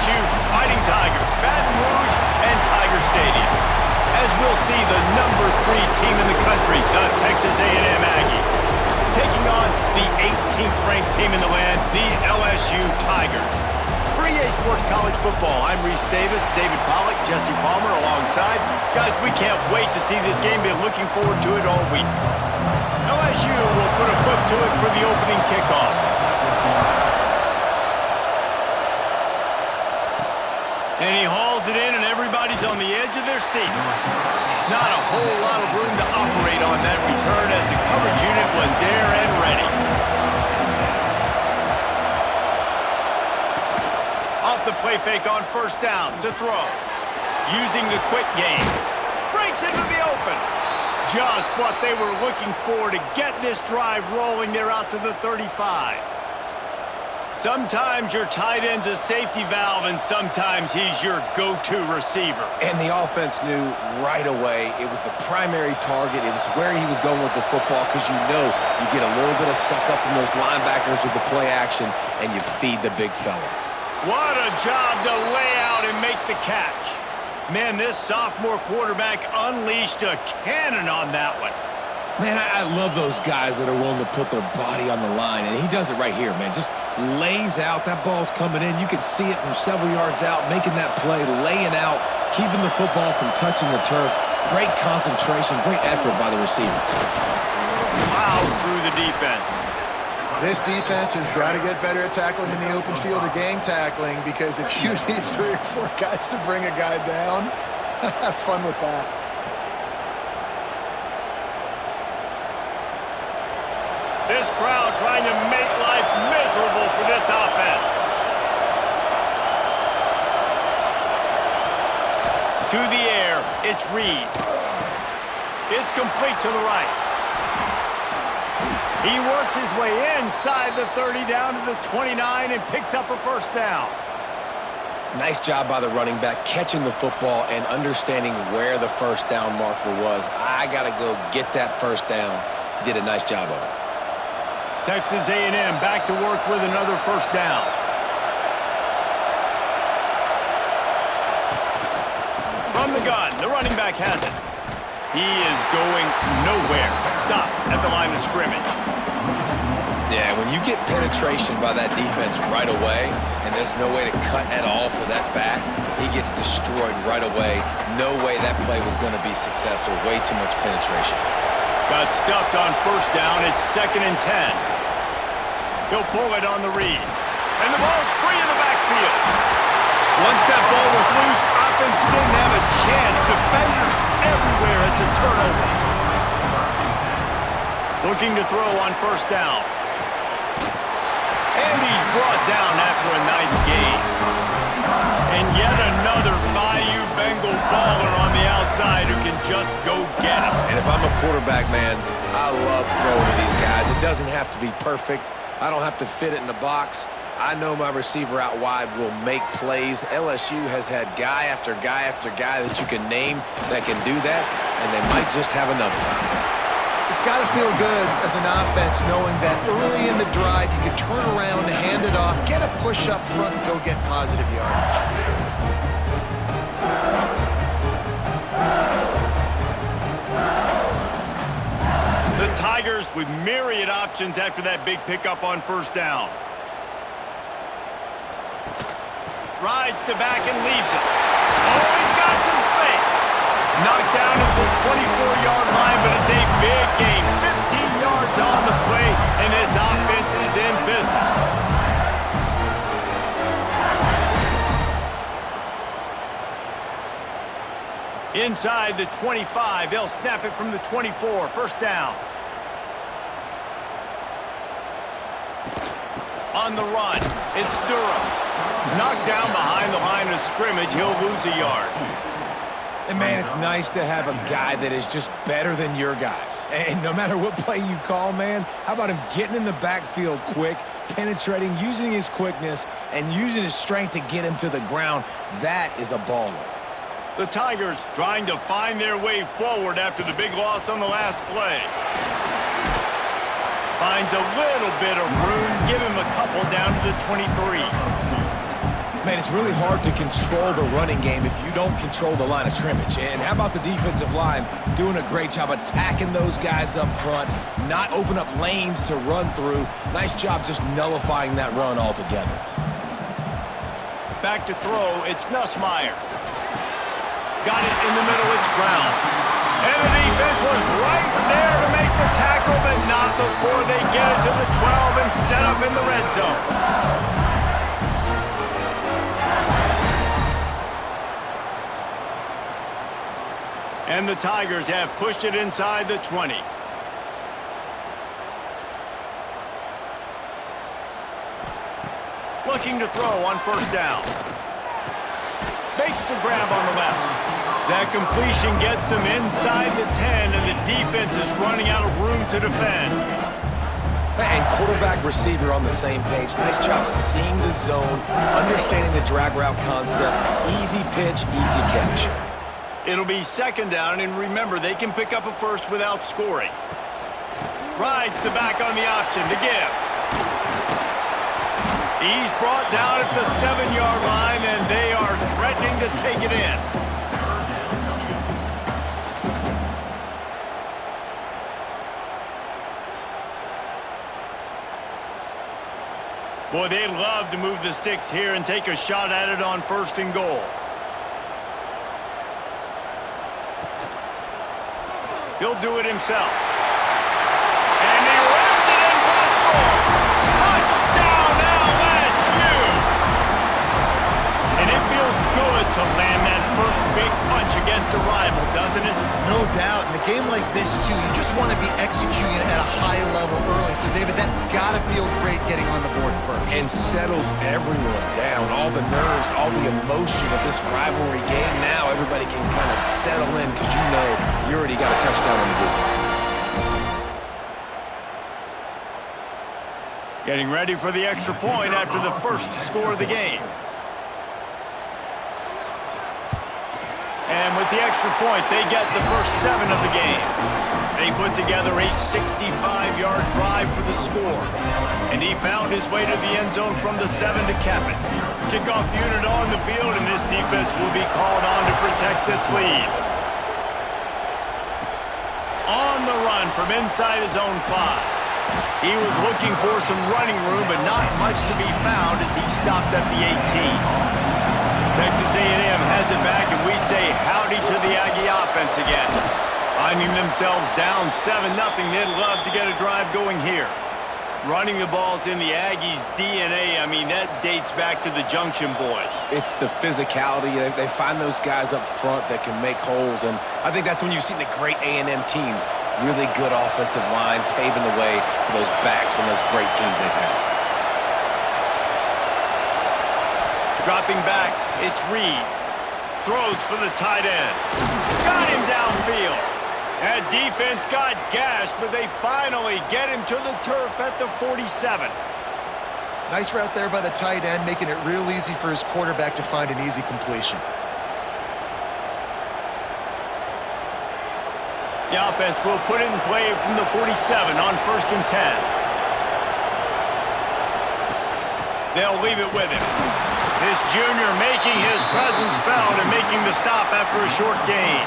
LSU Fighting Tigers, Baton Rouge and Tiger Stadium. As we'll see, the #3 team in the country, the Texas A&M Aggies, taking on the 18th ranked team in the land, the LSU Tigers. For EA Sports College Football, I'm Reese Davis, David Pollack, Jesse Palmer alongside. Guys, we can't wait to see this game. Been looking forward to it all week. LSU will put a foot to it for the opening kickoff. And he hauls it in, and everybody's on the edge of their seats. Not a whole lot of room to operate on that return as the coverage unit was there and ready. Off the play fake on first down to throw. Using the quick game. Breaks into the open. Just what they were looking for to get this drive rolling. They're out to the 35. Sometimes your tight end's a safety valve, and sometimes he's your go-to receiver. And the offense knew right away it was the primary target. It was where he was going with the football, because you know you get a little bit of suck-up from those linebackers with the play action, and you feed the big fella. What a job to lay out and make the catch. Man, this sophomore quarterback unleashed a cannon on that one. Man, I love those guys that are willing to put their body on the line, and he does it right here, man. Just lays out. That ball's coming in. You can see it from several yards out, making that play, laying out, keeping the football from touching the turf. Great concentration, great effort by the receiver. Plows through the defense. This defense has got to get better at tackling in the open field or game tackling, because if you need 3 or 4 guys to bring a guy down, have fun with that. This crowd trying to make life miserable for this offense. To the air, it's Reed. It's complete to the right. He works his way inside the 30 down to the 29 and picks up a first down. Nice job by the running back, catching the football and understanding where the first down marker was. I got to go get that first down. He did a nice job of it. Texas A&M back to work with another first down. From the gun, the running back has it. He is going nowhere. Stop at the line of scrimmage. Yeah, when you get penetration by that defense right away, and there's no way to cut at all for that back, he gets destroyed right away. No way that play was going to be successful. Way too much penetration. Got stuffed on first down. It's 2nd and 10. He'll pull it on the read. And the ball's free in the backfield. Once that ball was loose, offense didn't have a chance. Defenders everywhere. It's a turnover. Looking to throw on first down. And he's brought down after a nice gain. And yet another Bayou Bengal baller on the outside who can just go get him. And if I'm a quarterback, man, I love throwing to these guys. It doesn't have to be perfect. I don't have to fit it in the box. I know my receiver out wide will make plays. LSU has had guy after guy after guy that you can name that can do that, and they might just have another one. It's got to feel good as an offense knowing that early in the drive you can turn around, hand it off, get a push up front, and go get positive yardage. The Tigers with myriad options after that big pickup on first down. Rides to back and leaves it. Oh, he's got some space. Knocked down at the 24-yard line, but it's a big gain. 15 yards on the play, and this offense is in business. Inside the 25, they'll snap it from the 24. First down. On the run, it's Durham. Knocked down behind the line of scrimmage, he'll lose a yard. And, man, it's nice to have a guy that is just better than your guys. And no matter what play you call, man, how about him getting in the backfield quick, penetrating, using his quickness, and using his strength to get him to the ground? That is a baller. The Tigers trying to find their way forward after the big loss on the last play. Finds a little bit of room. Give him a couple down to the 23. Man, it's really hard to control the running game if you don't control the line of scrimmage. And how about the defensive line doing a great job attacking those guys up front, not open up lanes to run through. Nice job just nullifying that run altogether. Back to throw, it's Nussmeier. Got it in the middle, it's Brown. And the defense was right there to make the tackle, but not before they get it to the 12 and set up in the red zone. And the Tigers have pushed it inside the 20. Looking to throw on first down. Makes the grab on the left. That completion gets them inside the 10, and the defense is running out of room to defend. And quarterback receiver on the same page. Nice job seeing the zone, understanding the drag route concept. Easy pitch, easy catch. It'll be second down, and remember, they can pick up a first without scoring. Rides the back on the option to give. He's brought down at the 7-yard line, and they are threatening to take it in. Boy, they'd love to move the sticks here and take a shot at it on first and goal. He'll do it himself. And he runs it in for the score. Touchdown, LSU! And it feels good to land that first big punch against a rival, doesn't it? No doubt. In a game like this, too, you just want to be executing it at a high level early. So, David, that's got to feel great getting on the board first. And settles everyone down. All the nerves, all the emotion of this rivalry game. Now everybody can kind of settle in because you know you already got a touchdown on the board. Getting ready for the extra point after the first score of the game. And with the extra point, they get the first 7 of the game. They put together a 65-yard drive for the score. And he found his way to the end zone from the 7 to cap it. Kickoff unit on the field, and this defense will be called on to protect this lead. On the run from inside his own 5. He was looking for some running room, but not much to be found as he stopped at the 18. Texas A&M has it back, and we say howdy to the Aggie offense again. Finding themselves down 7-0, they'd love to get a drive going here. Running the ball's in the Aggies' DNA. I mean, that dates back to the Junction boys. It's the physicality. They find those guys up front that can make holes, and I think that's when you've seen the great A&M teams. Really good offensive line, paving the way for those backs and those great teams they've had. Dropping back, it's Reed. Throws for the tight end. Got him downfield. That defense got gashed, but they finally get him to the turf at the 47. Nice route there by the tight end, making it real easy for his quarterback to find an easy completion. The offense will put it in play from the 47 on first and 10. They'll leave it with him. This junior making his presence felt and making the stop after a short gain.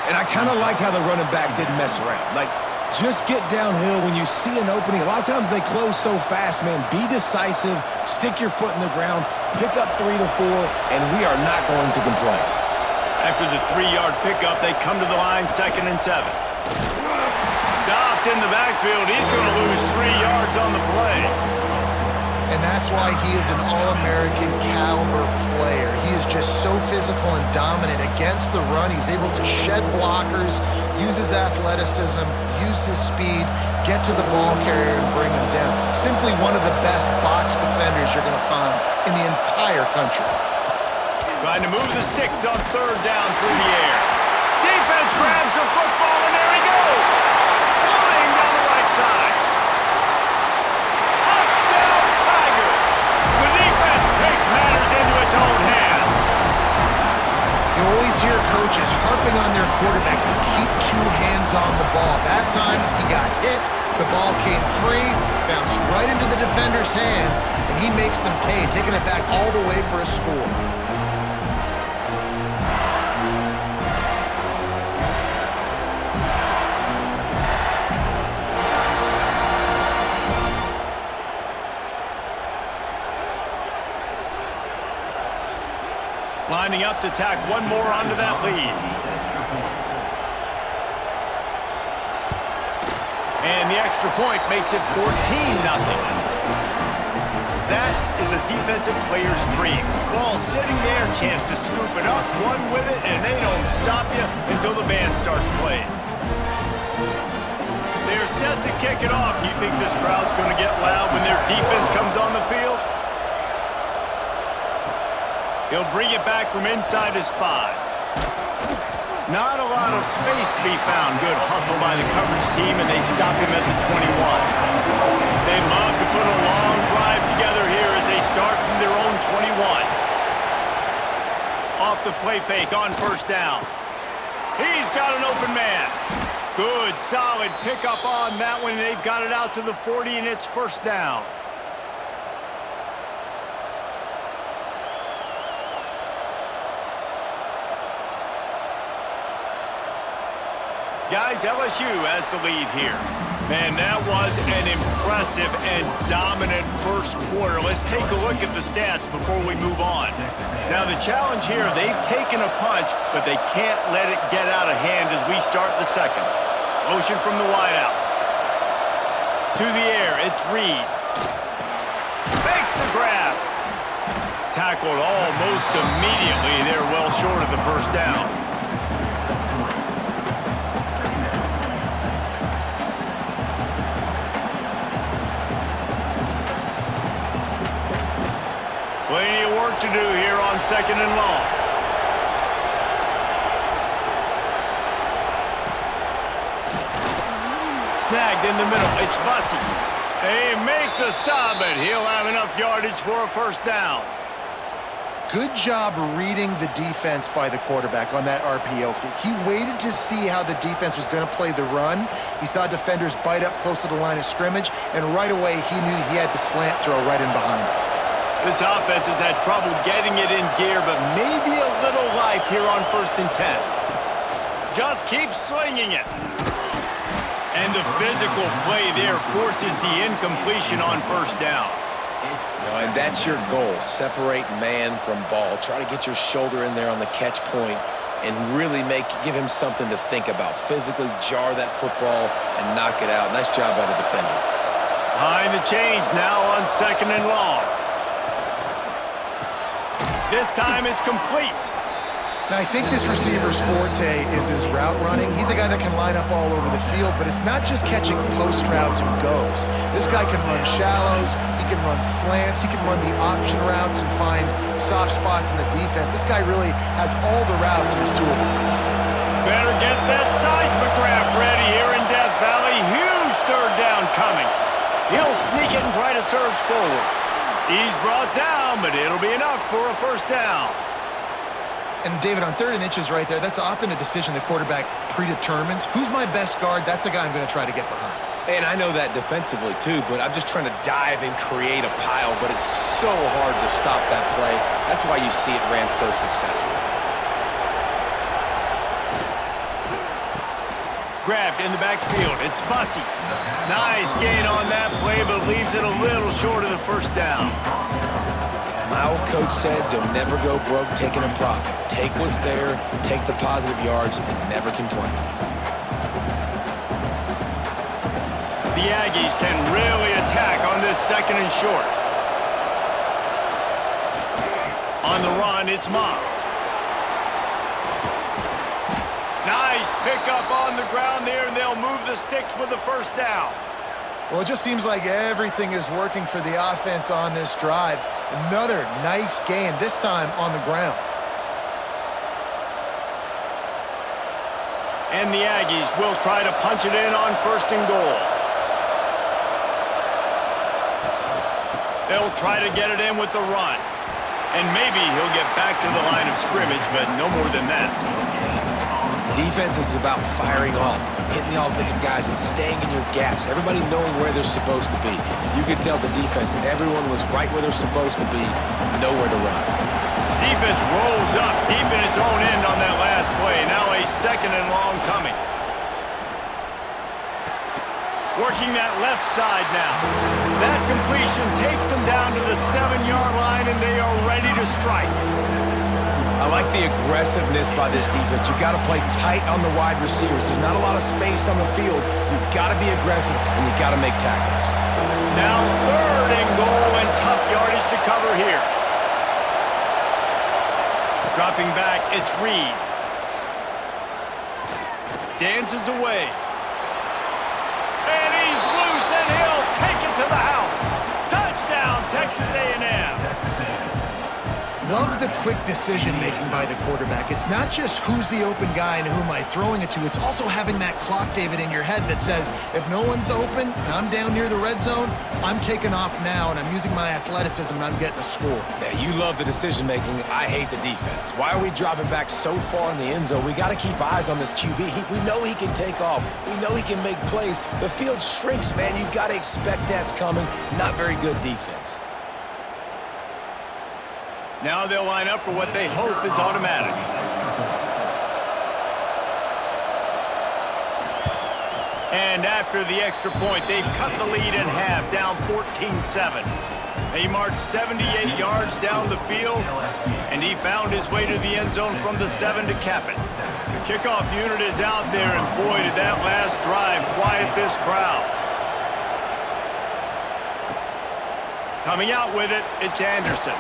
And I kind of like how the running back didn't mess around. Like, just get downhill when you see an opening. A lot of times they close so fast, man. Be decisive, stick your foot in the ground, pick up 3 to 4, and we are not going to complain. After the 3-yard pickup, they come to the line, 2nd and 7. Stopped in the backfield. He's going to lose 3 yards on the play. And that's why he is an All-American caliber player. He is just so physical and dominant against the run. He's able to shed blockers, use his athleticism, use his speed, get to the ball carrier and bring him down. Simply one of the best box defenders you're going to find in the entire country. Trying to move the sticks on 3rd down through the air. Defense grabs the football, and there he goes. Floating down the right side. Touchdown, Tigers. The defense takes matters into its own hands. You always hear coaches harping on their quarterbacks to keep 2 hands on the ball. That time, he got hit, The ball came free, bounced right into the defender's hands, and he makes them pay, taking it back all the way for a score. Lining up to tack one more onto that lead. And the extra point makes it 14-0. That is a defensive player's dream. Ball sitting there, chance to scoop it up, one with it, and they don't stop you until the band starts playing. They're set to kick it off. You think this crowd's going to get loud when their defense comes on the field? He'll bring it back from inside his 5. Not a lot of space to be found. Good hustle by the coverage team, and they stop him at the 21. They love to put a long drive together here as they start from their own 21. Off the play fake on first down. He's got an open man. Good, solid pickup on that one. They've got it out to the 40, and it's first down. Guys, LSU has the lead here. Man, that was an impressive and dominant first quarter. Let's take a look at the stats before we move on. Now, the challenge here, they've taken a punch, but they can't let it get out of hand as we start the second. Motion from the wideout. To the air, it's Reed. Makes the grab. Tackled almost immediately. They're well short of the first down. Plenty of work to do here on second and long. Snagged in the middle. It's Bussey. They make the stop, but he'll have enough yardage for a first down. Good job reading the defense by the quarterback on that RPO fake. He waited to see how the defense was going to play the run. He saw defenders bite up close to the line of scrimmage, and right away he knew he had the slant throw right in behind him. This offense has had trouble getting it in gear, but maybe a little life here on 1st and 10. Just keep slinging it. And the physical play there forces the incompletion on first down. And that's your goal. Separate man from ball. Try to get your shoulder in there on the catch point and really give him something to think about. Physically jar that football and knock it out. Nice job by the defender. Behind the chains now on second and long. This time it's complete. Now, I think this receiver's forte is his route running. He's a guy that can line up all over the field, but it's not just catching post routes and goes. This guy can run shallows, he can run slants, he can run the option routes and find soft spots in the defense. This guy really has all the routes in his toolbox. Better get that seismograph ready here in Death Valley. Huge third down coming. He'll sneak it and try to surge forward. He's brought down, but it'll be enough for a first down. And David, on 3rd and inches right there, that's often a decision the quarterback predetermines. Who's my best guard? That's the guy I'm going to try to get behind. And I know that defensively too, but I'm just trying to dive and create a pile, but it's so hard to stop that play. That's why you see it ran so successfully. Grabbed in the backfield. It's Bussey. Nice gain on that play, but leaves it a little short of the first down. My old coach said you'll never go broke taking a profit. Take what's there, take the positive yards, and never complain. The Aggies can really attack on this second and short. On the run, it's Moss. Nice pickup on the ground there, and they'll move the sticks with the first down. Well, it just seems like everything is working for the offense on this drive. Another nice gain, this time on the ground. And the Aggies will try to punch it in on 1st and goal. They'll try to get it in with the run. And maybe he'll get back to the line of scrimmage, but no more than that. Defense is about firing off, hitting the offensive guys and staying in your gaps. Everybody knowing where they're supposed to be. You could tell the defense, everyone was right where they're supposed to be, nowhere to run. Defense rolls up deep in its own end on that last play. Now a second and long coming. Working that left side now. That completion takes them down to the 7-yard line, and they are ready to strike. I like the aggressiveness by this defense. You got to play tight on the wide receivers. There's not a lot of space on the field. You got to be aggressive, and you got to make tackles. Now 3rd and goal, and tough yardage to cover here. Dropping back, it's Reed. Dances away. And he's loose, and he'll take it to the house. Touchdown, Texas A&M. Love the quick decision-making by the quarterback. It's not just who's the open guy and who am I throwing it to. It's also having that clock, David, in your head that says, if no one's open and I'm down near the red zone, I'm taking off now and I'm using my athleticism and I'm getting a score. Yeah, you love the decision-making. I hate the defense. Why are we dropping back so far in the end zone? We got to keep eyes on this QB. We know he can take off. We know he can make plays. The field shrinks, man. You got to expect that's coming. Not very good defense. Now they'll line up for what they hope is automatic. And after the extra point, they've cut the lead in half, down 14-7. He marched 78 yards down the field, and he found his way to the end zone from the 7 to cap it. The kickoff unit is out there, and boy, did that last drive quiet this crowd. Coming out with it, it's Anderson.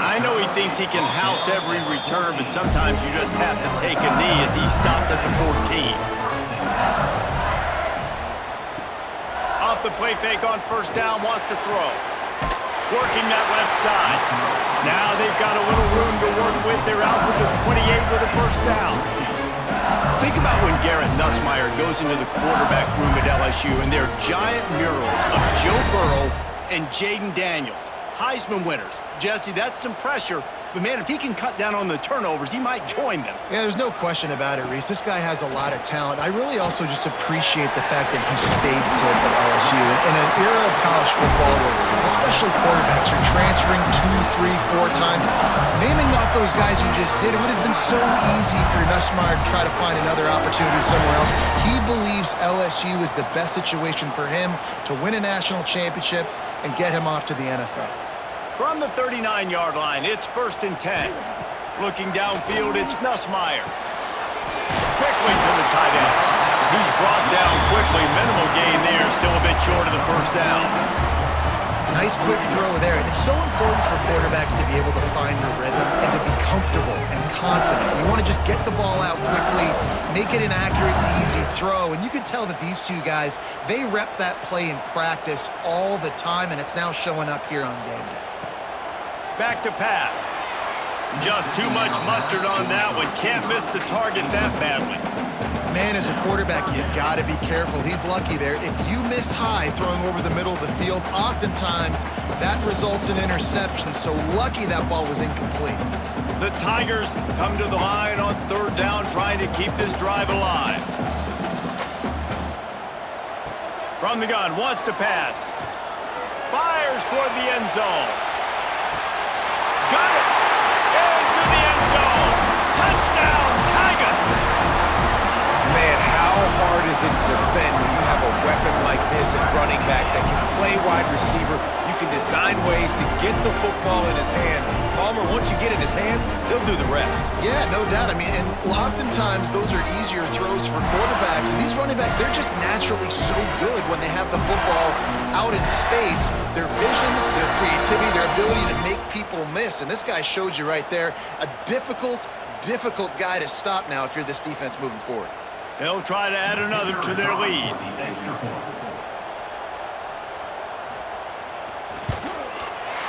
I know he thinks he can house every return, but sometimes you just have to take a knee as he stopped at the 14. Off the play fake on 1st down, wants to throw. Working that left side. Now they've got a little room to work with. They're out to the 28 with a 1st down. Think about when Garrett Nussmeier goes into the quarterback room at LSU and there are giant murals of Joe Burrow and Jaden Daniels, Heisman winners. Jesse, that's some pressure, but man, if he can cut down on the turnovers, he might join them. Yeah, there's no question about it, Reese. This guy has a lot of talent. I really also just appreciate the fact that he stayed put at LSU. In an era of college football where especially quarterbacks are transferring 2, 3, 4 times, naming off those guys you just did, it would have been so easy for Nussmeier to try to find another opportunity somewhere else. He believes LSU is the best situation for him to win a national championship and get him off to the NFL. From the 39-yard line, it's 1st and 10. Looking downfield, it's Nussmeier. Quickly to the tight end. He's brought down quickly. Minimal gain there, still a bit short of the 1st down. Nice quick throw there. And it's so important for quarterbacks to be able to find the rhythm and to be comfortable and confident. You want to just get the ball out quickly, make it an accurate and easy throw. And you can tell that these two guys, they rep that play in practice all the time, and it's now showing up here on game day. Back to pass. Just too much mustard on that one. Can't miss the target that badly. Man, as a quarterback, you got to be careful. He's lucky there. If you miss high throwing over the middle of the field, oftentimes that results in interception. So lucky that ball was incomplete. The Tigers come to the line on 3rd down, trying to keep this drive alive. From the gun, wants to pass. Fires toward the end zone. Got it! Into the end zone! Touchdown, Tigers! Man, how hard is it to defend when you have a weapon like this at running back that can play wide receiver? You can design ways to get the football in his hand. Palmer, once you get in his hands, he'll do the rest. Yeah, no doubt. I mean, and oftentimes those are easier throws for quarterbacks. And these running backs, they're just naturally so good when they have the football out in space. Their vision, their creativity, their ability to make people miss. And this guy showed you right there, a difficult guy to stop now if you're this defense moving forward. They'll try to add another to their lead.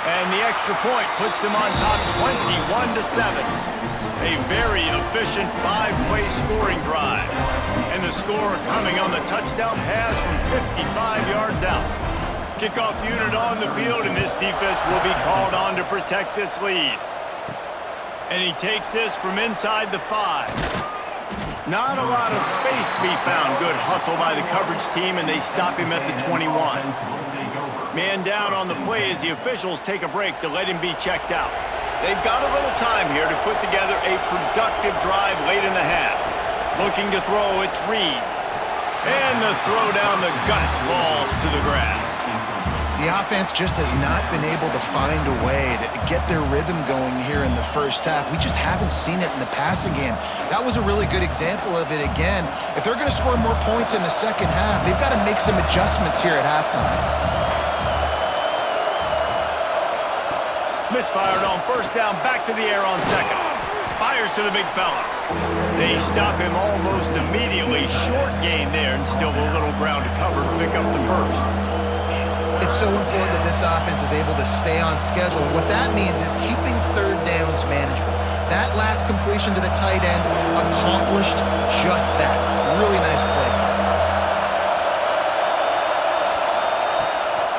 And the extra point puts them on top 21-7. A very efficient 5-play scoring drive. And the score coming on the touchdown pass from 55 yards out. Kickoff unit on the field, and this defense will be called on to protect this lead. And he takes this from inside the 5. Not a lot of space to be found. Good hustle by the coverage team, and they stop him at the 21. Man down on the play as the officials take a break to let him be checked out. They've got a little time here to put together a productive drive late in the half. Looking to throw, it's Reed. And the throw down the gut falls to the grass. The offense just has not been able to find a way to get their rhythm going here in the first half. We just haven't seen it in the passing game. That was a really good example of it again. If they're going to score more points in the second half, they've got to make some adjustments here at halftime. Misfired on first down, back to the air on second. Fires to the big fella. They stop him almost immediately. Short gain there, and still a little ground to cover to pick up the first. It's so important that this offense is able to stay on schedule. What that means is keeping third downs manageable. That last completion to the tight end accomplished just that. Really nice play.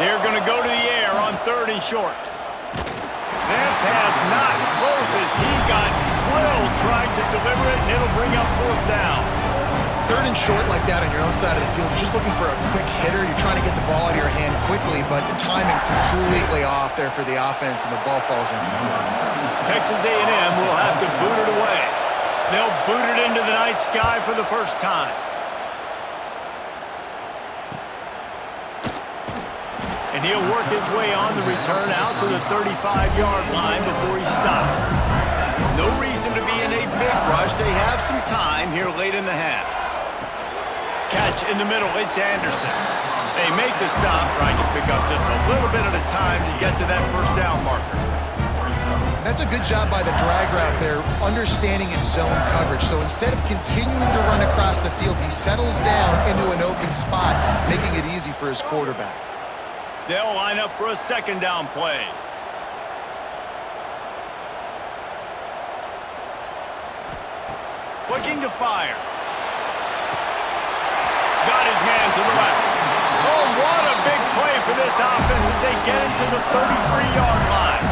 They're going to go to the air on third and short. That pass not close as he got drilled trying to deliver it, and it'll bring up fourth down. Third and short like that on your own side of the field, you're just looking for a quick hitter. You're trying to get the ball out of your hand quickly, but the timing completely off there for the offense, and the ball falls in. Texas A&M will have to boot it away. They'll boot it into the night sky for the first time. And he'll work his way on the return out to the 35-yard line before he's stopped. No reason to be in a big rush. They have some time here late in the half. Catch in the middle, it's Anderson. They make the stop, trying to pick up just a little bit at a time to get to that first down marker. That's a good job by the drag route there, understanding its zone coverage. So instead of continuing to run across the field, he settles down into an open spot, making it easy for his quarterback. They'll line up for a second down play. Looking to fire. Got his man to the left. Oh, what a big play for this offense as they get into the 33-yard line.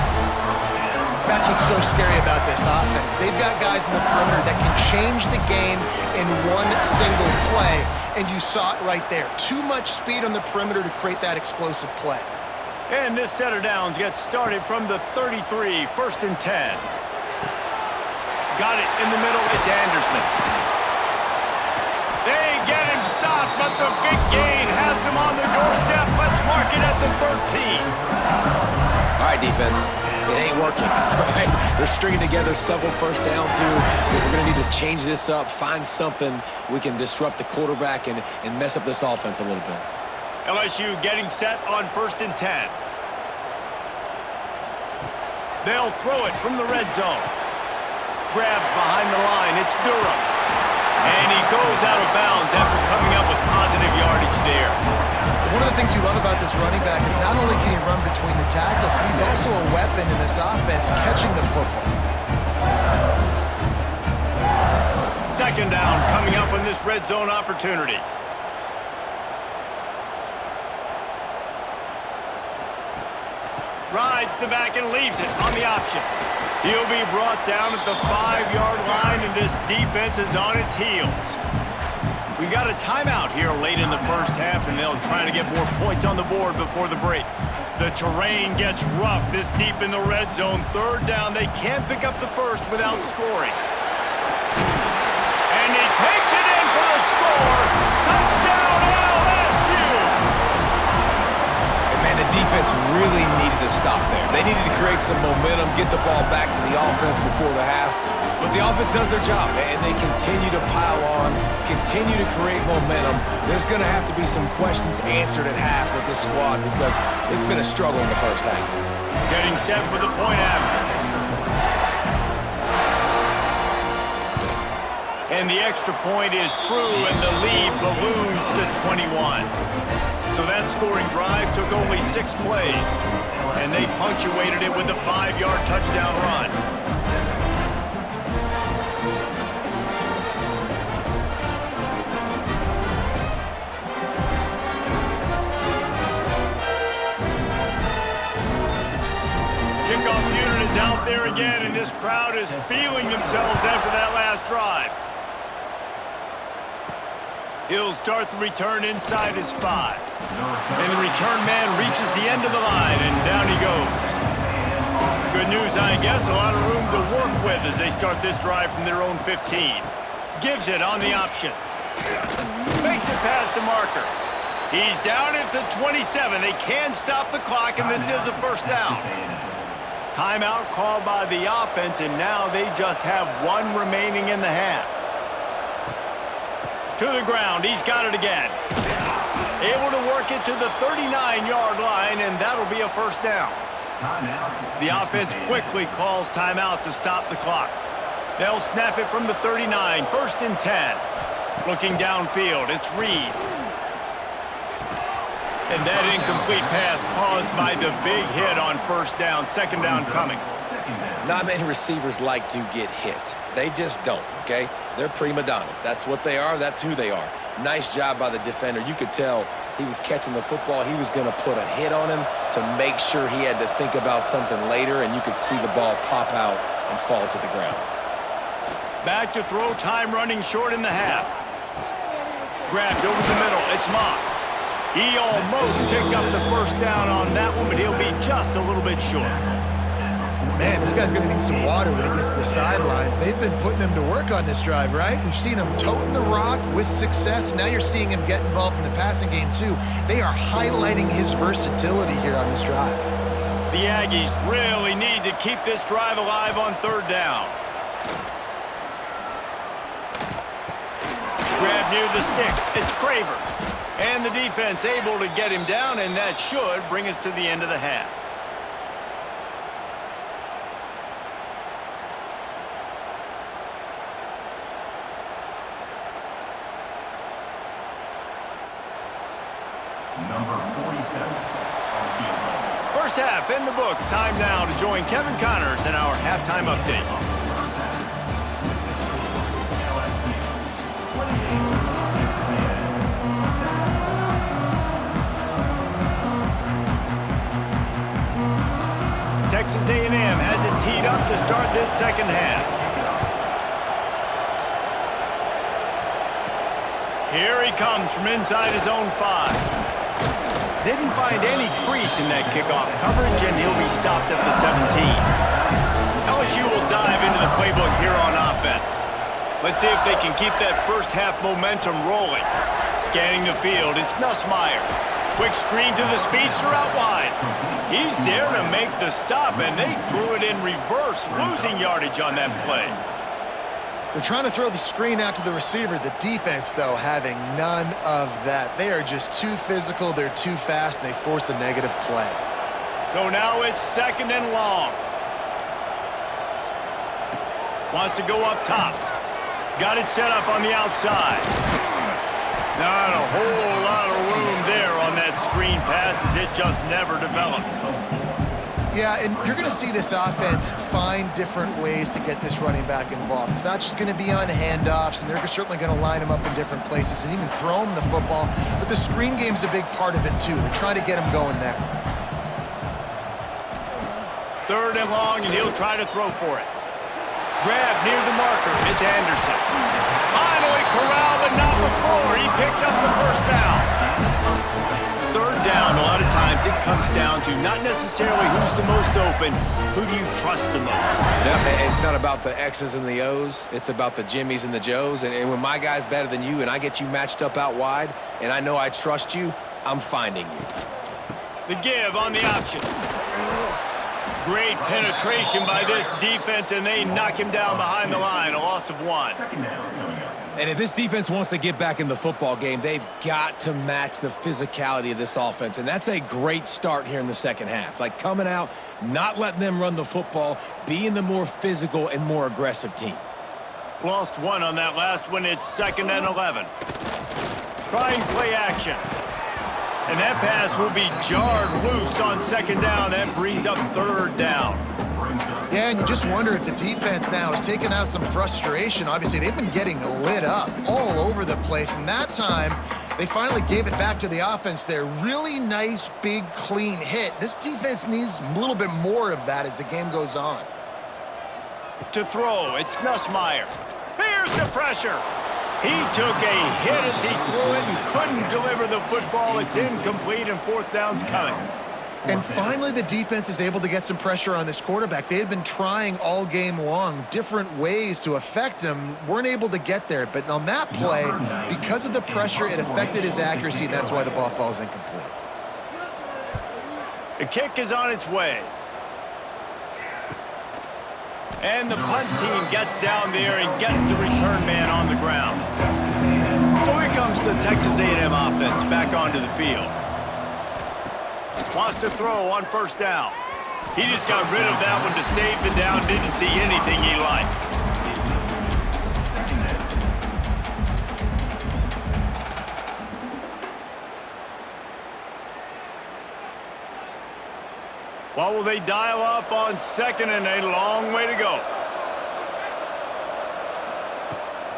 That's what's so scary about this offense. They've got guys in the perimeter that can change the game in one single play, and you saw it right there. Too much speed on the perimeter to create that explosive play. And this set of downs gets started from the 33, first and 10. Got it in the middle, it's Anderson. They get him stopped, but the big gain has them on their doorstep. Let's mark it at the 13. All right, defense. It ain't working. Right? They're stringing together several first downs here. We're going to need to change this up, find something we can disrupt the quarterback and mess up this offense a little bit. LSU getting set on first and 10. They'll throw it from the red zone. Grabbed behind the line, it's Durham. And he goes out of bounds after coming up with positive yardage there. One of the things you love about this running back is not only can he run between the tackles, but he's also a weapon in this offense, catching the football. Second down coming up on this red zone opportunity. Rides the back and leaves it on the option. He'll be brought down at the 5-yard line, and this defense is on its heels. We got a timeout here late in the first half, and they'll try to get more points on the board before the break. The terrain gets rough this deep in the red zone. Third down, they can't pick up the first without scoring. And he takes it in for the score. Touchdown, LSU! And man, the defense really needed to stop there. They needed to create some momentum, get the ball back to the offense before the half. But the offense does their job, and they continue to pile on, continue to create momentum. There's going to have to be some questions answered at half with this squad because it's been a struggle in the first half. Getting set for the point after. And the extra point is true, and the lead balloons to 21. So that scoring drive took only 6 plays, and they punctuated it with a 5-yard touchdown run. Kickoff unit is out there again, and this crowd is feeling themselves after that last drive. He'll start the return inside his 5. And the return man reaches the end of the line, and down he goes. Good news, I guess. A lot of room to work with as they start this drive from their own 15. Gives it on the option. Makes it past the marker. He's down at the 27. They can stop the clock, and this is a first down. Timeout called by the offense, and now they just have one remaining in the half. To the ground, he's got it again. Able to work it to the 39-yard line, and that'll be a first down. The offense quickly calls timeout to stop the clock. They'll snap it from the 39, 1st and 10. Looking downfield, it's Reed. And that incomplete pass caused by the big hit on first down, second down coming. Not many receivers like to get hit. They just don't, okay? They're prima donnas. That's what they are. That's who they are. Nice job by the defender. You could tell he was catching the football. He was going to put a hit on him to make sure he had to think about something later, and you could see the ball pop out and fall to the ground. Back to throw, time running short in the half. Grabbed over the middle. It's Moss. He almost picked up the first down on that one, but he'll be just a little bit short. Man, this guy's going to need some water when he gets to the sidelines. They've been putting him to work on this drive, right? We've seen him toting the rock with success. Now you're seeing him get involved in the passing game, too. They are highlighting his versatility here on this drive. The Aggies really need to keep this drive alive on third down. Grab near the sticks. It's Craver. And the defense able to get him down, and that should bring us to the end of the half. Number 47. First half in the books. Time now to join Kevin Connors in our halftime update. Texas A&M has it teed up to start this second half. Here he comes from inside his own 5. Didn't find any crease in that kickoff coverage, and he'll be stopped at the 17. LSU will dive into the playbook here on offense. Let's see if they can keep that first half momentum rolling. Scanning the field, it's Nussmeier. Quick screen to the speedster out wide. He's there to make the stop, and they threw it in reverse, losing yardage on that play. They're trying to throw the screen out to the receiver. The defense, though, having none of that. They are just too physical, they're too fast, and they force a negative play. So now it's second and long. Wants to go up top. Got it set up on the outside. Not a whole lot of room there on that screen pass as it just never developed. Yeah, and you're going to see this offense find different ways to get this running back involved. It's not just going to be on handoffs, and they're certainly going to line him up in different places and even throw him the football. But the screen game's a big part of it, too. They're trying to get him going there. Third and long, and he'll try to throw for it. Grab near the marker. It's Anderson. Finally corralled, but not before. He picks up the first down. Third down, a lot of times it comes down to not necessarily who's the most open, who do you trust the most? Yeah, it's not about the X's and the O's. It's about the Jimmys and the Joes. And when my guy's better than you and I get you matched up out wide and I know I trust you, I'm finding you. The give on the option. Great penetration by this defense, and they knock him down behind the line, a loss of 1. And if this defense wants to get back in the football game, they've got to match the physicality of this offense. And that's a great start here in the second half. Like coming out, not letting them run the football, being the more physical and more aggressive team. Lost 1 on that last one. It's second and 11. Trying play action. And that pass will be jarred loose on second down. That brings up third down. Yeah, and you just wonder if the defense now is taking out some frustration. Obviously, they've been getting lit up all over the place. And that time, they finally gave it back to the offense there. Really nice, big, clean hit. This defense needs a little bit more of that as the game goes on. To throw, it's Nussmeier. Here's the pressure. He took a hit as he threw it and couldn't deliver the football. It's incomplete and fourth down's coming. And finally, the defense is able to get some pressure on this quarterback. They had been trying all game long, different ways to affect him, weren't able to get there. But on that play, because of the pressure, it affected his accuracy, and that's why the ball falls incomplete. The kick is on its way. And the punt team gets down there and gets the return man on the ground. So here comes the Texas A&M offense back onto the field. Wants to throw on first down. He just got rid of that one to save the down. Didn't see anything he liked. What will they dial up on second and a long way to go?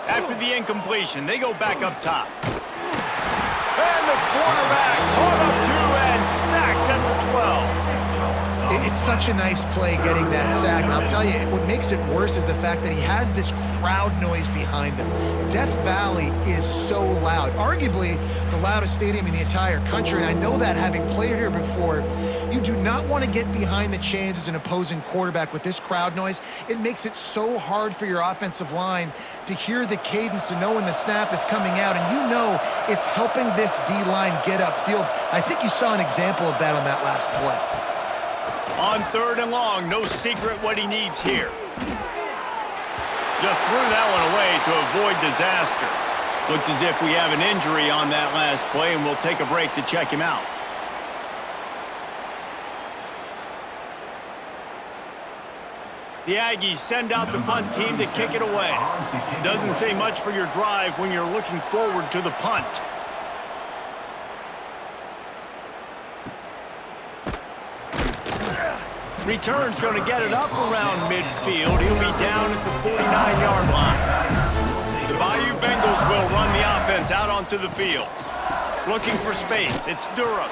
After the incompletion, they go back up top. And the quarterback caught up to and sacked at the 12. It's such a nice play getting that sack, and I'll tell you, what makes it worse is the fact that he has this crowd noise behind him. Death Valley is so loud, arguably the loudest stadium in the entire country, and I know that having played here before. You do not want to get behind the chains as an opposing quarterback with this crowd noise. It makes it so hard for your offensive line to hear the cadence, to know when the snap is coming out, and you know it's helping this D-line get upfield. I think you saw an example of that on that last play. On third and long, no secret what he needs here. Just threw that one away to avoid disaster. Looks as if we have an injury on that last play, and we'll take a break to check him out. The Aggies send out the punt team to kick it away. Doesn't say much for your drive when you're looking forward to the punt. Return's going to get it up around midfield. He'll be down at the 49-yard line. The Bayou Bengals will run the offense out onto the field. Looking for space. It's Durham.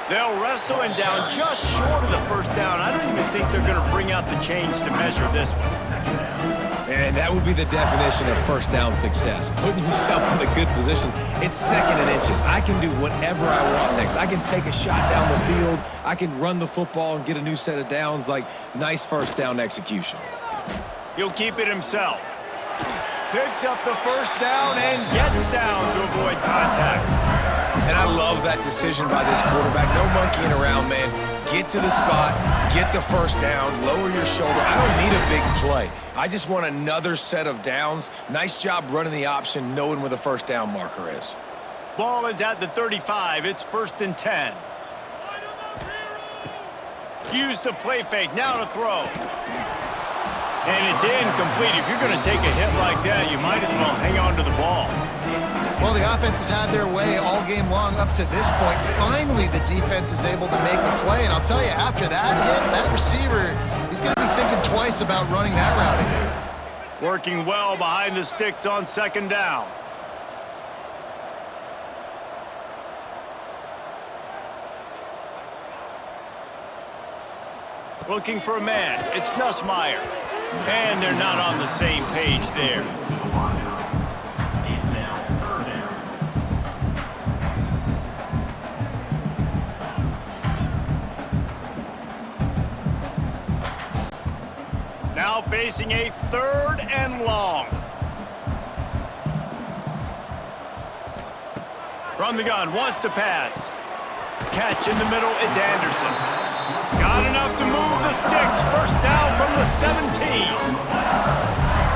They'll wrestle him down just short of the first down. I don't even think they're going to bring out the chains to measure this one. And that would be the definition of first down success. Putting yourself in a good position. It's second and inches. I can do whatever I want next. I can take a shot down the field. I can run the football and get a new set of downs. Like, nice first down execution. He'll keep it himself. Picks up the first down and gets down to avoid contact. And I love that decision by this quarterback. No monkeying around, man. Get to the spot, get the first down, lower your shoulder. I don't need a big play. I just want another set of downs. Nice job running the option, knowing where the first down marker is. Ball is at the 35. It's first and 10. Use the play fake. Now to throw. And it's incomplete. If you're going to take a hit like that, you might as well hang on to the ball. Well, the offense has had their way all game long up to this point. Finally, the defense is able to make a play. And I'll tell you, after that hit, that receiver, he's going to be thinking twice about running that route again. Working well behind the sticks on second down. Looking for a man. It's Nussmeier. And they're not on the same page there. Now facing a third and long. From the gun, wants to pass. Catch in the middle, it's Anderson. Got enough to move the sticks. First down from the 17.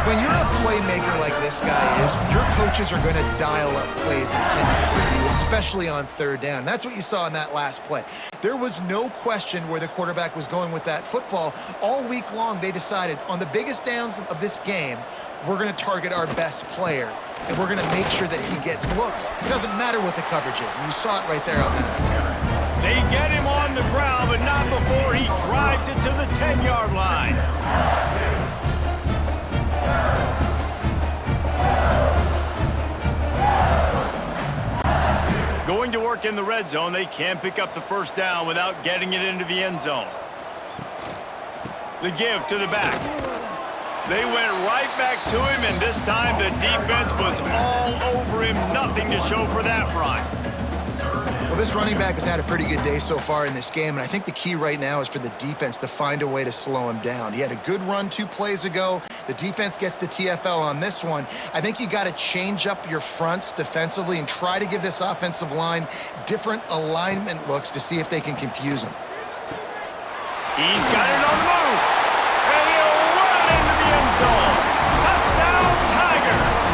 When you're a playmaker like this guy is, your coaches are going to dial up plays intended for you, especially on third down. That's what you saw in that last play. There was no question where the quarterback was going with that football. All week long, they decided on the biggest downs of this game, we're going to target our best player, and we're going to make sure that he gets looks. It doesn't matter what the coverage is, and you saw it right there on that play. They get him on the ground, but not before he drives it to the 10-yard line. Going to work in the red zone, they can't pick up the first down without getting it into the end zone. The give to the back. They went right back to him, and this time the defense was all over him. Nothing to show for that run. Well, this running back has had a pretty good day so far in this game, and I think the key right now is for the defense to find a way to slow him down. He had a good run 2 plays ago. The defense gets the TFL on this one. I think you got to change up your fronts defensively and try to give this offensive line different alignment looks to see if they can confuse him. He's got it on the move, and he'll run into the end zone. Touchdown, Tigers!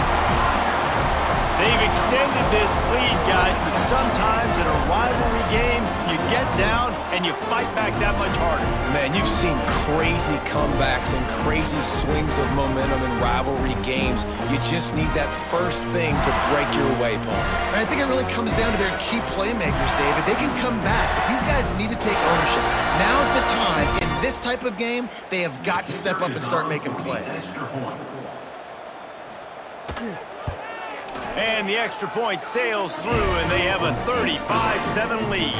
They've extended this lead, guys, but sometimes in a rivalry game, you get down and you fight back that much harder. Man, you've seen crazy comebacks and crazy swings of momentum in rivalry games. You just need that first thing to break your way, Paul. And I think it really comes down to their key playmakers, David. They can come back, but these guys need to take ownership. Now's the time. In this type of game, they have got to step up and start making plays. And the extra point sails through, and they have a 35-7 lead.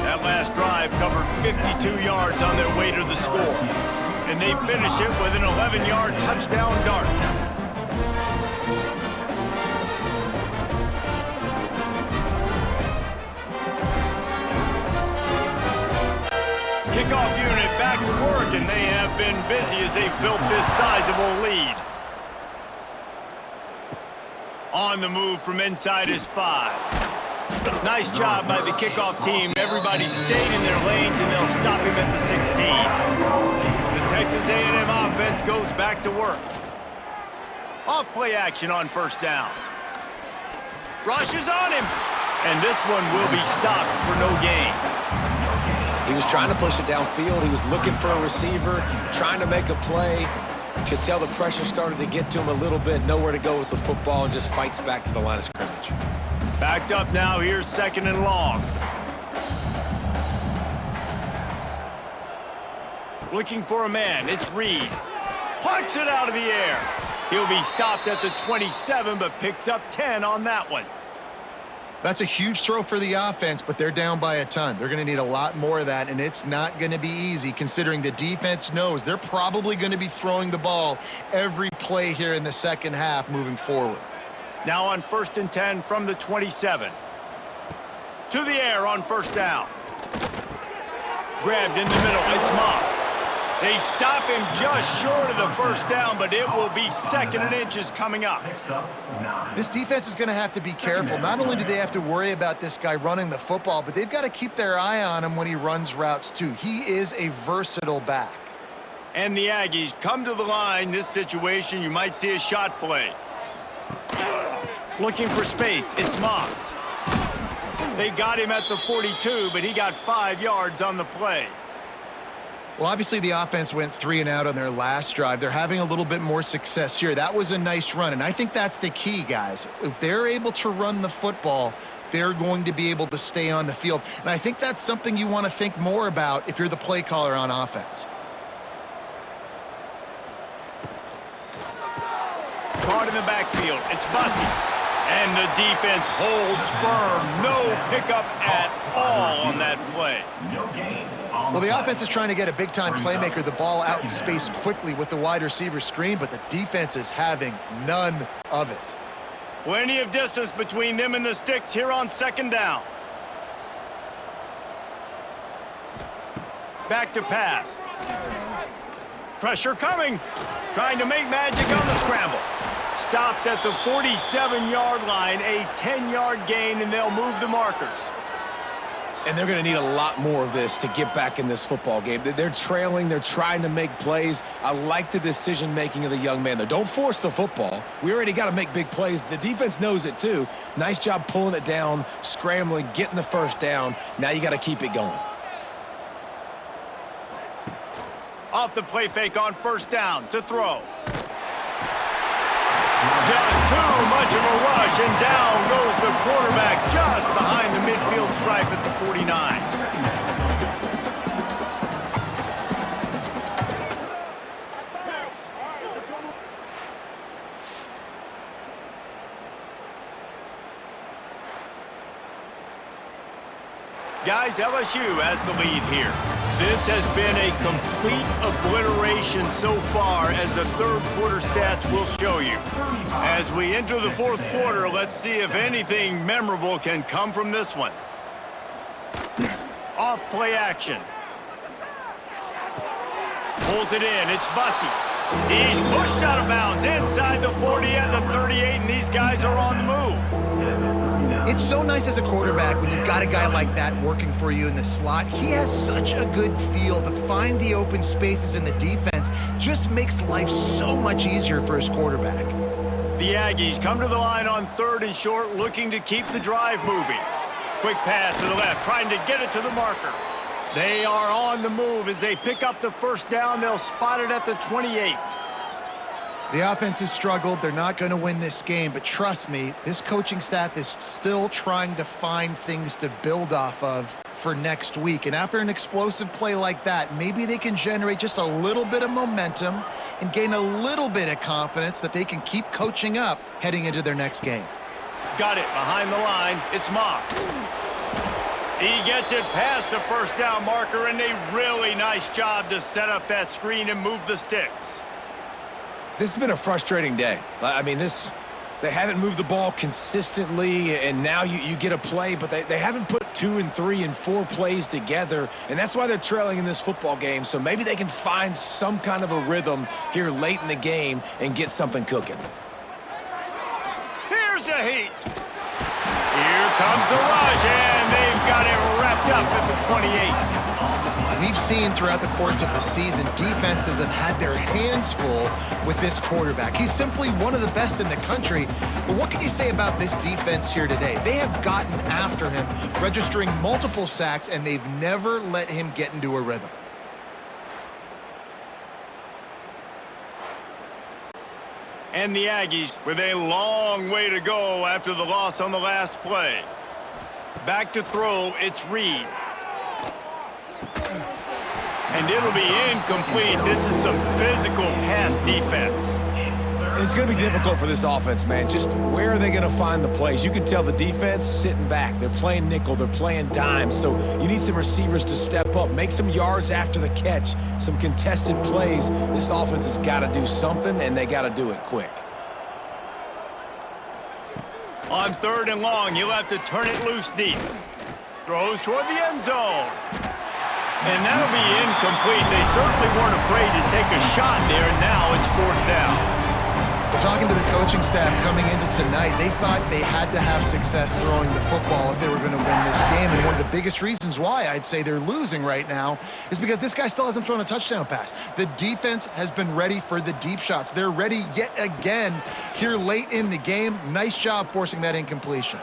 That last drive covered 52 yards on their way to the score. And they finish it with an 11-yard touchdown dart. Kickoff unit back to work, and they have been busy as they've built this sizable lead. On the move from inside his 5. Nice job by the kickoff team. Everybody stayed in their lanes, and they'll stop him at the 16. The Texas A&M offense goes back to work. Off play action on first down. Rushes on him, and this one will be stopped for no gain. He was trying to push it downfield. He was looking for a receiver, trying to make a play. Could tell the pressure started to get to him a little bit. Nowhere to go with the football, and just fights back to the line of scrimmage. Backed up now. Here's 2nd and long. Looking for a man. It's Reed. Plucks it out of the air. He'll be stopped at the 27, but picks up 10 on that one. That's a huge throw for the offense, but they're down by a ton. They're going to need a lot more of that, and it's not going to be easy considering the defense knows they're probably going to be throwing the ball every play here in the second half moving forward. Now on 1st and 10 from the 27. To the air on first down. Grabbed in the middle. It's Moss. They stop him just short of the first down, but it will be 2nd and inches coming up. This defense is going to have to be careful. Not only do they have to worry about this guy running the football, but they've got to keep their eye on him when he runs routes too. He is a versatile back. And the Aggies come to the line. This situation, you might see a shot play. Looking for space. It's Moss. They got him at the 42, but he got 5 yards on the play. Well, obviously the offense went 3 and out on their last drive. They're having a little bit more success here. That was a nice run, and I think that's the key, guys. If they're able to run the football, they're going to be able to stay on the field. And I think that's something you want to think more about if you're the play caller on offense. Caught in the backfield. It's Bussey. And the defense holds firm. No pickup at all on that play. Well, the offense is trying to get a big-time playmaker the ball out in space quickly with the wide receiver screen, but the defense is having none of it. Plenty of distance between them and the sticks here on 2nd down. Back to pass. Pressure coming. Trying to make magic on the scramble. Stopped at the 47-yard line, a 10-yard gain, and they'll move the markers. And they're going to need a lot more of this to get back in this football game. They're trailing. They're trying to make plays. I like the decision-making of the young man, though. Don't force the football. We already got to make big plays. The defense knows it, too. Nice job pulling it down, scrambling, getting the first down. Now you got to keep it going. Off the play fake on first down to throw. Just too much of a rush, and down goes the quarterback just behind the midfield stripe at the 49. Guys, LSU has the lead here. This has been a complete obliteration so far, as the third quarter stats will show you. As we enter the fourth quarter, let's see if anything memorable can come from this one. Off play action. Pulls it in. It's Bussey. He's pushed out of bounds inside the 40 and the 38, and these guys are on the move. It's so nice as a quarterback when you've got a guy like that working for you in the slot. He has such a good feel to find the open spaces in the defense. Just makes life so much easier for his quarterback. The Aggies come to the line on 3rd and short, looking to keep the drive moving. Quick pass to the left, trying to get it to the marker. They are on the move as they pick up the first down. They'll spot it at the 28. The offense has struggled. They're not going to win this game, but trust me, this coaching staff is still trying to find things to build off of for next week. And after an explosive play like that, maybe they can generate just a little bit of momentum and gain a little bit of confidence that they can keep coaching up heading into their next game. Got it behind the line. It's Moss. He gets it past the first down marker, and a really nice job to set up that screen and move the sticks. This has been a frustrating day. I mean, they haven't moved the ball consistently, and now you get a play, but they haven't put 2 and 3 and 4 plays together, and that's why they're trailing in this football game. So maybe they can find some kind of a rhythm here late in the game and get something cooking. Here's a heat. Here comes the rush, and they've got it wrapped up at the 28. We've seen throughout the course of the season, defenses have had their hands full with this quarterback. He's simply one of the best in the country. But what can you say about this defense here today? They have gotten after him, registering multiple sacks, and they've never let him get into a rhythm. And the Aggies with a long way to go after the loss on the last play. Back to throw, it's Reed. And it'll be incomplete. This is some physical pass defense. It's going to be difficult for this offense, man. Just where are they going to find the plays? You can tell the defense sitting back. They're playing nickel. They're playing dime. So you need some receivers to step up, make some yards after the catch, some contested plays. This offense has got to do something, and they got to do it quick. On 3rd and long, he'll have to turn it loose deep. Throws toward the end zone. And that'll be incomplete. They certainly weren't afraid to take a shot there, and now it's 4th down. Talking to the coaching staff coming into tonight, they thought they had to have success throwing the football if they were going to win this game. And one of the biggest reasons why I'd say they're losing right now is because this guy still hasn't thrown a touchdown pass. The defense has been ready for the deep shots. They're ready yet again here late in the game. Nice job forcing that incompletion.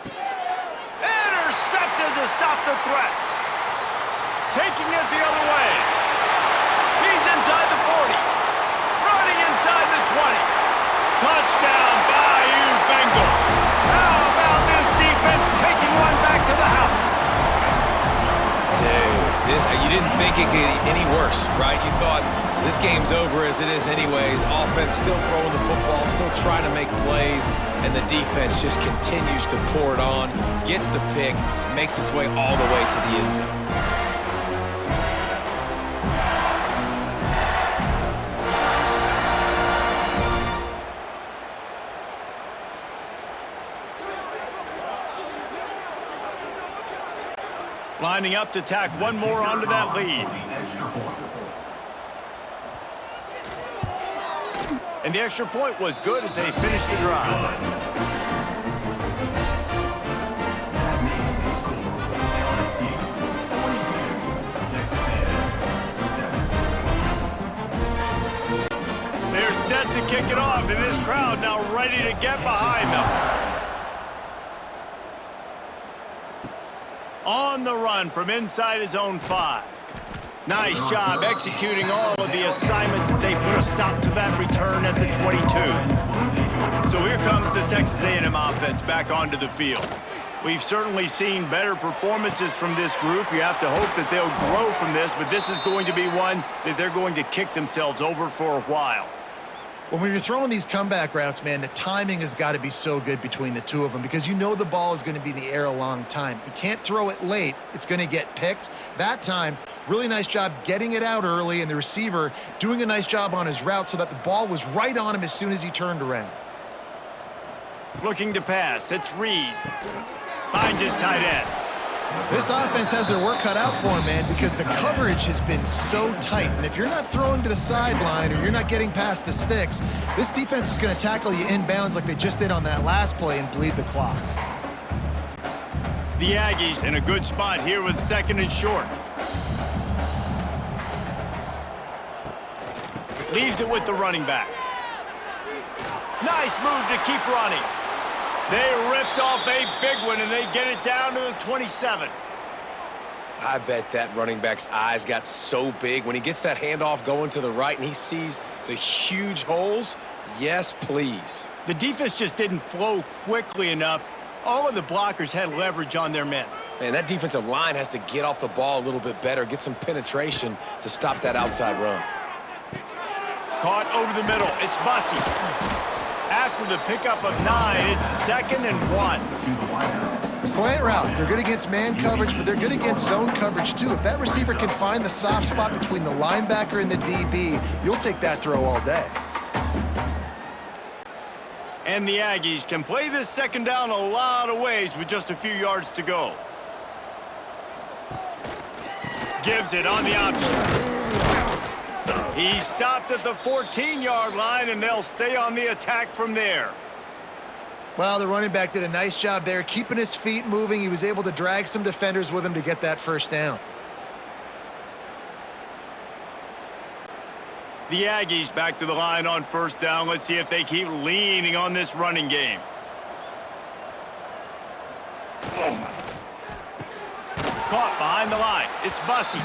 Intercepted to stop the threat. Taking it the other way. He's inside the 40. Running inside the 20. Touchdown, Bayou Bengals. How about this defense taking one back to the house? Dude, you didn't think it could get any worse, right? You thought this game's over as it is anyways. Offense still throwing the football, still trying to make plays, and the defense just continues to pour it on, gets the pick, makes its way all the way to the end zone. Lining up to tack one more onto that lead. And the extra point was good as they finished the drive. They're set to kick it off, and this crowd now ready to get behind them. On the run from inside his own 5. Nice job executing all of the assignments as they put a stop to that return at the 22. So here comes the Texas A&M offense back onto the field. We've certainly seen better performances from this group. You have to hope that they'll grow from this, but this is going to be one that they're going to kick themselves over for a while. When you're throwing these comeback routes, man, the timing has got to be so good between the two of them because you know the ball is going to be in the air a long time. You can't throw it late. It's going to get picked. That time, really nice job getting it out early, and the receiver doing a nice job on his route so that the ball was right on him as soon as he turned around. Looking to pass. It's Reed. Finds his tight end. This offense has their work cut out for him, man, because the coverage has been so tight. And if you're not throwing to the sideline or you're not getting past the sticks, this defense is going to tackle you inbounds like they just did on that last play and bleed the clock. The Aggies in a good spot here with 2nd and short. Leaves it with the running back. Nice move to keep running. They ripped off a big one, and they get it down to the 27. I bet that running back's eyes got so big when he gets that handoff going to the right and he sees the huge holes. Yes, please. The defense just didn't flow quickly enough. All of the blockers had leverage on their men. Man, that defensive line has to get off the ball a little bit better, get some penetration to stop that outside run. Caught over the middle. It's Bussey. After the pickup of 9, it's 2nd and 1. Slant routes, they're good against man coverage, but they're good against zone coverage too. If that receiver can find the soft spot between the linebacker and the DB, you'll take that throw all day. And the Aggies can play this 2nd down a lot of ways with just a few yards to go. Gives it on the option. He stopped at the 14-yard line, and they'll stay on the attack from there. Well, the running back did a nice job there, keeping his feet moving. He was able to drag some defenders with him to get that first down. The Aggies back to the line on 1st down. Let's see if they keep leaning on this running game. Caught behind the line. It's Bussey.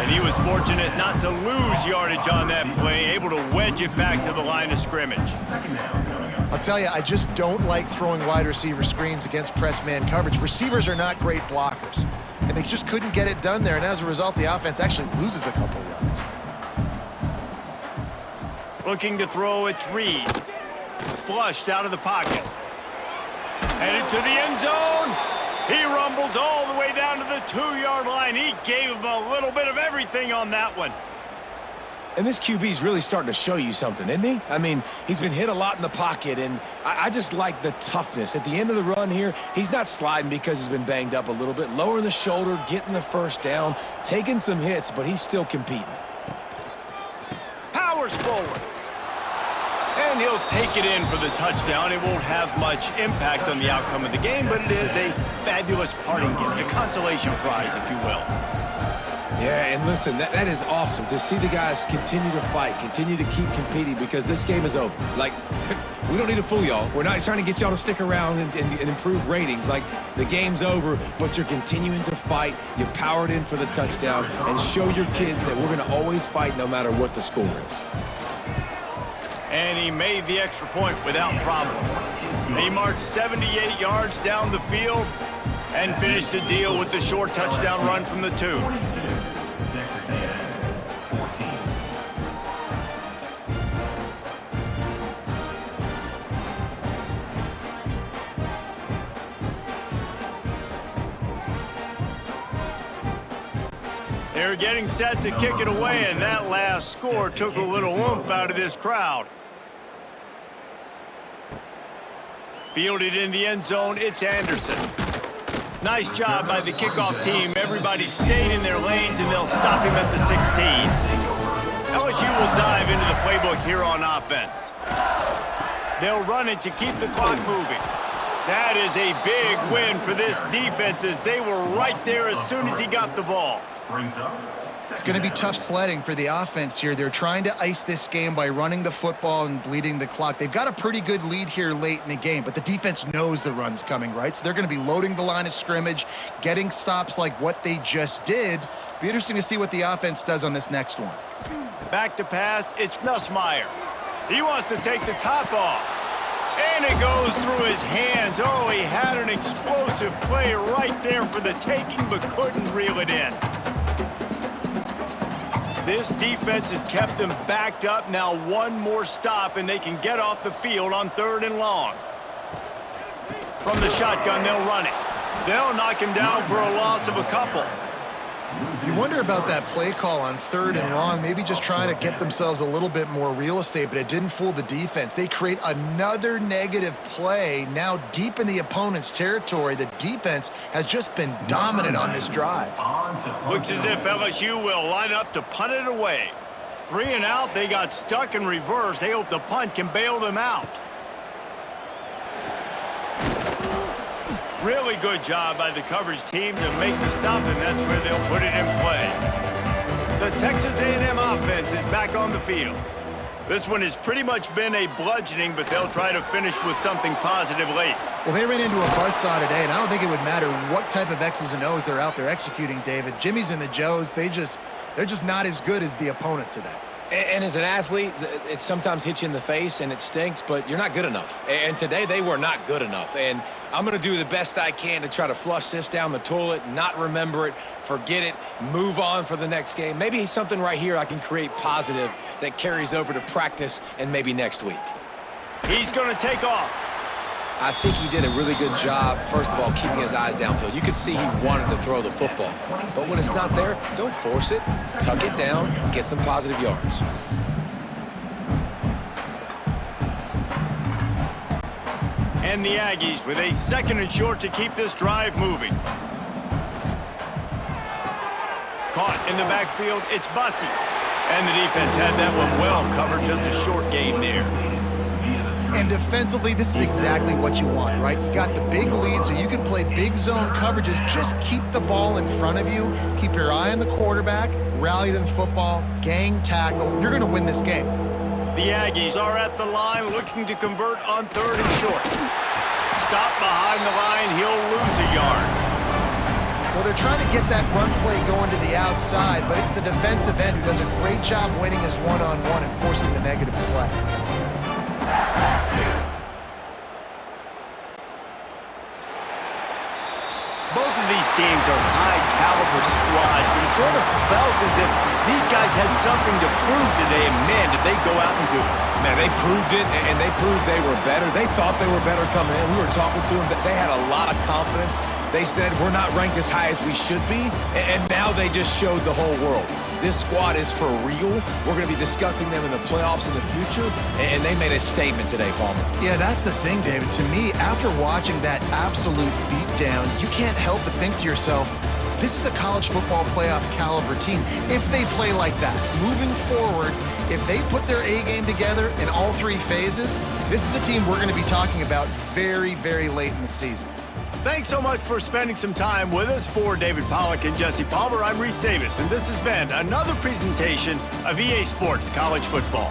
And he was fortunate not to lose yardage on that play, able to wedge it back to the line of scrimmage. I'll tell you, I just don't like throwing wide receiver screens against press man coverage. Receivers are not great blockers, and they just couldn't get it done there, and as a result, the offense actually loses a couple yards. Looking to throw, it's Reed. Flushed out of the pocket. Headed to the end zone. He rumbles all the way down to the 2-yard line. He gave him a little bit of everything on that one. And this QB's really starting to show you something, isn't he? I mean, he's been hit a lot in the pocket, and I just like the toughness. At the end of the run here, he's not sliding because he's been banged up a little bit. Lowering the shoulder, getting the first down, taking some hits, but he's still competing. Powers forward. And he'll take it in for the touchdown. It won't have much impact on the outcome of the game, but it is a fabulous parting gift, a consolation prize, if you will. Yeah, and listen, that is awesome to see the guys continue to fight, continue to keep competing, because this game is over. Like, we don't need to fool y'all. We're not trying to get y'all to stick around and improve ratings. Like, the game's over, but you're continuing to fight. You powered in for the touchdown, and show your kids that we're going to always fight no matter what the score is. And he made the extra point without problem. He marched 78 yards down the field and finished the deal with the short touchdown run from the 2. They're getting set to kick it away, and that last score took a little oomph out of this crowd. Fielded in the end zone, it's Anderson. Nice job by the kickoff team. Everybody stayed in their lanes, and they'll stop him at the 16. LSU will dive into the playbook here on offense. They'll run it to keep the clock moving. That is a big win for this defense, as they were right there as soon as he got the ball. It's going to be tough sledding for the offense here. They're trying to ice this game by running the football and bleeding the clock. They've got a pretty good lead here late in the game, but the defense knows the run's coming, right? So they're going to be loading the line of scrimmage, getting stops like what they just did. Be interesting to see what the offense does on this next one. Back to pass, it's Nussmeier. He wants to take the top off. And it goes through his hands. Oh, he had an explosive play right there for the taking, but couldn't reel it in. This defense has kept them backed up. Now one more stop, and they can get off the field on 3rd and long. From the shotgun, they'll run it. They'll knock him down for a loss of a couple. You wonder about that play call on 3rd and long, maybe just trying to get themselves a little bit more real estate, but it didn't fool the defense. They create another negative play now deep in the opponent's territory. The defense has just been dominant on this drive. Looks as if LSU will line up to punt it away. 3 and out, they got stuck in reverse. They hope the punt can bail them out. Really good job by the coverage team to make the stop, and that's where they'll put it in play. The Texas A&M offense is back on the field. This one has pretty much been a bludgeoning, but they'll try to finish with something positive late. Well, they ran into a buzzsaw today, and I don't think it would matter what type of X's and O's they're out there executing, David. Jimmy's and the Joes, they're just not as good as the opponent today. And as an athlete, it sometimes hits you in the face and it stinks, but you're not good enough. And today they were not good enough. And I'm going to do the best I can to try to flush this down the toilet, not remember it, forget it, move on for the next game. Maybe something right here I can create positive that carries over to practice and maybe next week. He's going to take off. I think he did a really good job, first of all, keeping his eyes downfield. You could see he wanted to throw the football. But when it's not there, don't force it. Tuck it down, get some positive yards. And the Aggies with a 2nd and short to keep this drive moving. Caught in the backfield, it's Bussey. And the defense had that one well covered, just a short gain there. And defensively, this is exactly what you want, right? You got the big lead, so you can play big zone coverages. Just keep the ball in front of you. Keep your eye on the quarterback. Rally to the football. Gang tackle. You're going to win this game. The Aggies are at the line looking to convert on 3rd and short. Stop behind the line. He'll lose a yard. Well, they're trying to get that run play going to the outside, but it's the defensive end who does a great job winning his one-on-one and forcing the negative play. Both of these teams are high-caliber squads, but it sort of felt as if these guys had something to prove today, and man, did they go out and do it. Man, they proved it, and they proved they were better. They thought they were better coming in. We were talking to them, but they had a lot of confidence. They said, we're not ranked as high as we should be, and now they just showed the whole world. This squad is for real. We're going to be discussing them in the playoffs in the future, and they made a statement today, Palmer. Yeah, that's the thing, David. To me, after watching that absolute beatdown, you can't help but think to yourself, this is a college football playoff caliber team. If they play like that, moving forward, if they put their A game together in all 3 phases, this is a team we're going to be talking about very, very late in the season. Thanks so much for spending some time with us. For David Pollack and Jesse Palmer, I'm Reese Davis, and this has been another presentation of EA Sports College Football.